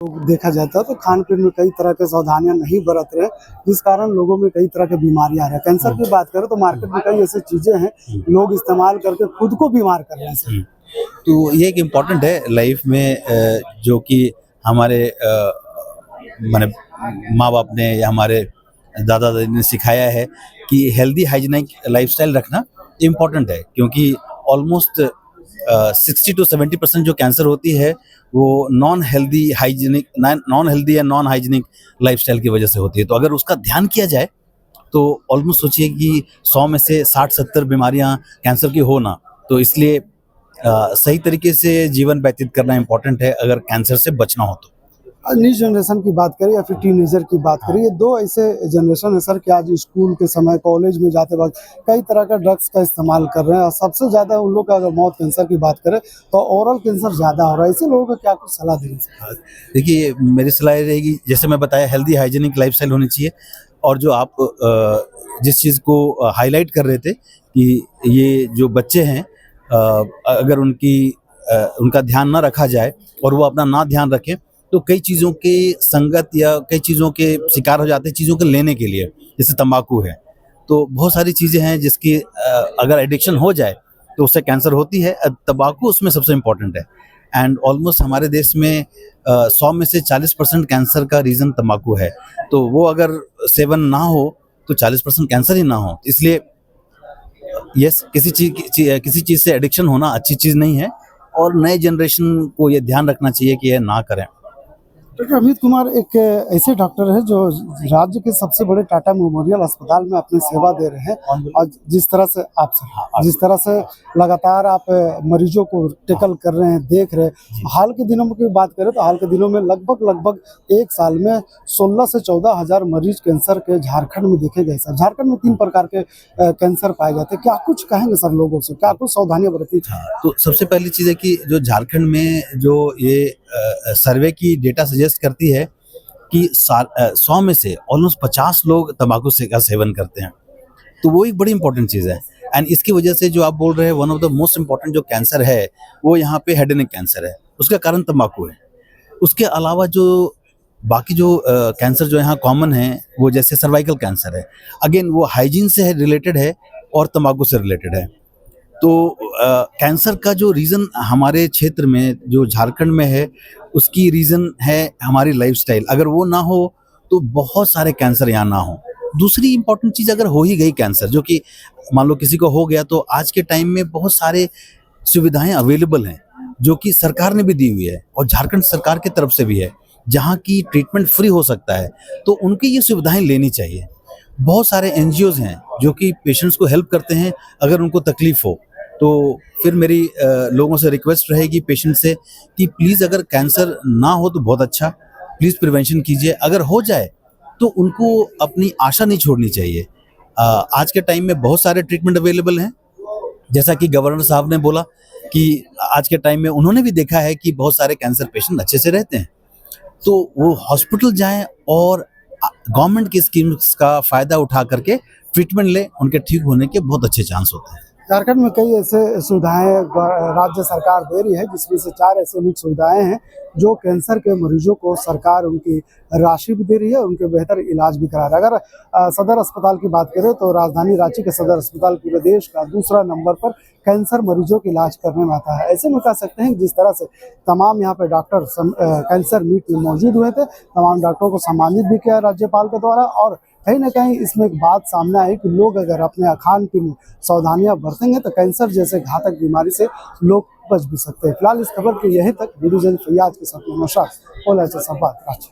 देखा जाता है तो खान पीन में कई तरह के सावधानियां नहीं बरत रहे, जिस कारण लोगों में कई तरह के बीमारियां आ रही है। कैंसर की बात करें तो मार्केट में कई ऐसी चीजें हैं लोग इस्तेमाल करके खुद को बीमार कर रहे हैं। तो ये एक इम्पॉर्टेंट है लाइफ में, जो कि हमारे माने माँ बाप ने या हमारे दादा दादी ने सिखाया है कि हेल्दी हाइजीनिक लाइफस्टाइल रखना इम्पॉर्टेंट है, क्योंकि ऑलमोस्ट 60 to 70% जो कैंसर होती है वो नॉन हेल्दी या नॉन हाइजीनिक लाइफस्टाइल की वजह से होती है। तो अगर उसका ध्यान किया जाए तो ऑलमोस्ट सोचिए कि 100 में से 60-70 बीमारियां कैंसर की हो ना। तो इसलिए सही तरीके से जीवन व्यतीत करना इम्पोर्टेंट है अगर कैंसर से बचना हो तो। न्यू जनरेशन की बात करें या फिर टीनेजर की बात करें, ये दो ऐसे जनरेशन है सर कि आज स्कूल के समय कॉलेज में जाते वक्त कई तरह का ड्रग्स का इस्तेमाल कर रहे हैं और सबसे ज़्यादा उन लोग का अगर मौत कैंसर की बात करें तो ओरल कैंसर ज़्यादा हो रहा है। ऐसे लोगों को क्या कुछ सलाह देंगे सर? देखिए, मेरी सलाह ये रहेगी, जैसे मैं बताया, हेल्दी हाइजीनिक लाइफस्टाइल होनी चाहिए। और जो आप जिस चीज़ को हाईलाइट कर रहे थे कि ये जो बच्चे हैं, अगर उनका ध्यान ना रखा जाए और वो अपना ना ध्यान रखें तो कई चीज़ों के संगत या कई चीज़ों के शिकार हो जाते हैं, चीज़ों के लेने के लिए। जैसे तंबाकू है, तो बहुत सारी चीज़ें हैं जिसकी अगर एडिक्शन हो जाए तो उससे कैंसर होती है। तंबाकू उसमें सबसे इम्पोर्टेंट है। एंड ऑलमोस्ट हमारे देश में 100 में से 40% कैंसर का रीज़न तंबाकू है। तो वो अगर सेवन ना हो तो 40% कैंसर ही ना हो। इसलिए यस, किसी चीज़ से एडिक्शन होना अच्छी चीज़ नहीं है और नए जनरेशन को ये ध्यान रखना चाहिए कि यह ना करें। डॉक्टर अमित कुमार एक ऐसे डॉक्टर है जो राज्य के सबसे बड़े टाटा मेमोरियल अस्पताल में अपनी सेवा दे रहे हैं और जिस तरह से लगातार आप मरीजों को टेकल कर रहे हैं, देख रहे हैं। हाल के दिनों की बात करें तो हाल के दिनों में लगभग एक साल में 16 से 14 हजार मरीज कैंसर के झारखंड में देखे गए सर। झारखंड में 3 प्रकार के कैंसर पाए जाते हैं। क्या कुछ कहेंगे सर लोगों से, क्या कुछ सावधानियां बरती? तो सबसे पहली चीज़ है कि जो झारखंड में जो ये सर्वे की डेटा सजेस्ट करती है कि 100 में से ऑलमोस्ट 50 लोग तंबाकू का सेवन करते हैं। तो वो एक बड़ी इंपॉर्टेंट चीज़ है। एंड इसकी वजह से जो आप बोल रहे हैं, one of the most important जो कैंसर है वो यहाँ पे हेड एंड नेक कैंसर है, उसका कारण तंबाकू है। उसके अलावा जो बाकी जो कैंसर जो यहाँ कॉमन है वो जैसे सर्वाइकल कैंसर है, अगेन वो हाइजीन से रिलेटेड है और तंबाकू से रिलेटेड है। तो कैंसर का जो रीज़न हमारे क्षेत्र में जो झारखंड में है उसकी रीज़न है हमारी लाइफस्टाइल। अगर वो ना हो तो बहुत सारे कैंसर यहाँ ना हो। दूसरी इम्पॉर्टेंट चीज़, अगर हो ही गई कैंसर, जो कि मान लो किसी को हो गया, तो आज के टाइम में बहुत सारे सुविधाएं अवेलेबल हैं जो कि सरकार ने भी दी हुई है और झारखंड सरकार की तरफ से भी है, जहाँ की ट्रीटमेंट फ्री हो सकता है। तो उनकी ये सुविधाएं लेनी चाहिए। बहुत सारे एनजीओज़ हैं जो कि पेशेंट्स को हेल्प करते हैं अगर उनको तकलीफ़ हो। तो फिर मेरी लोगों से रिक्वेस्ट रहेगी, पेशेंट से, कि प्लीज़ अगर कैंसर ना हो तो बहुत अच्छा, प्लीज़ प्रिवेंशन कीजिए। अगर हो जाए तो उनको अपनी आशा नहीं छोड़नी चाहिए। आज के टाइम में बहुत सारे ट्रीटमेंट अवेलेबल हैं, जैसा कि गवर्नर साहब ने बोला कि आज के टाइम में उन्होंने भी देखा है कि बहुत सारे कैंसर पेशेंट अच्छे से रहते हैं। तो वो हॉस्पिटल जाएं और गवर्नमेंट की स्कीम्स का फ़ायदा उठा करके ट्रीटमेंट लें, उनके ठीक होने के बहुत अच्छे चांस होते हैं। झारखंड में कई ऐसे सुविधाएं राज्य सरकार दे रही है, जिसमें से 4 ऐसे मुख्य सुविधाएं हैं जो कैंसर के मरीजों को सरकार उनकी राशि भी दे रही है, उनके बेहतर इलाज भी करा रहा है। अगर सदर अस्पताल की बात करें तो राजधानी रांची के सदर अस्पताल पूरे देश का दूसरा नंबर पर कैंसर मरीजों का इलाज करने में आता है। ऐसे में कह सकते हैं कि जिस तरह से तमाम यहाँ पे डॉक्टर कैंसर मीट में मौजूद हुए थे, तमाम डॉक्टरों को सम्मानित भी किया राज्यपाल के द्वारा। और कहीं ना कहीं इसमें एक बात सामने आई कि लोग अगर अपने खान पीन में सावधानियां बरतेंगे तो कैंसर जैसे घातक बीमारी से लोग बच भी सकते हैं। फिलहाल इस खबर के यही तक। वीडियो जर्नलिस्ट फैयाज के साथ नौशाद, संवाद रांची।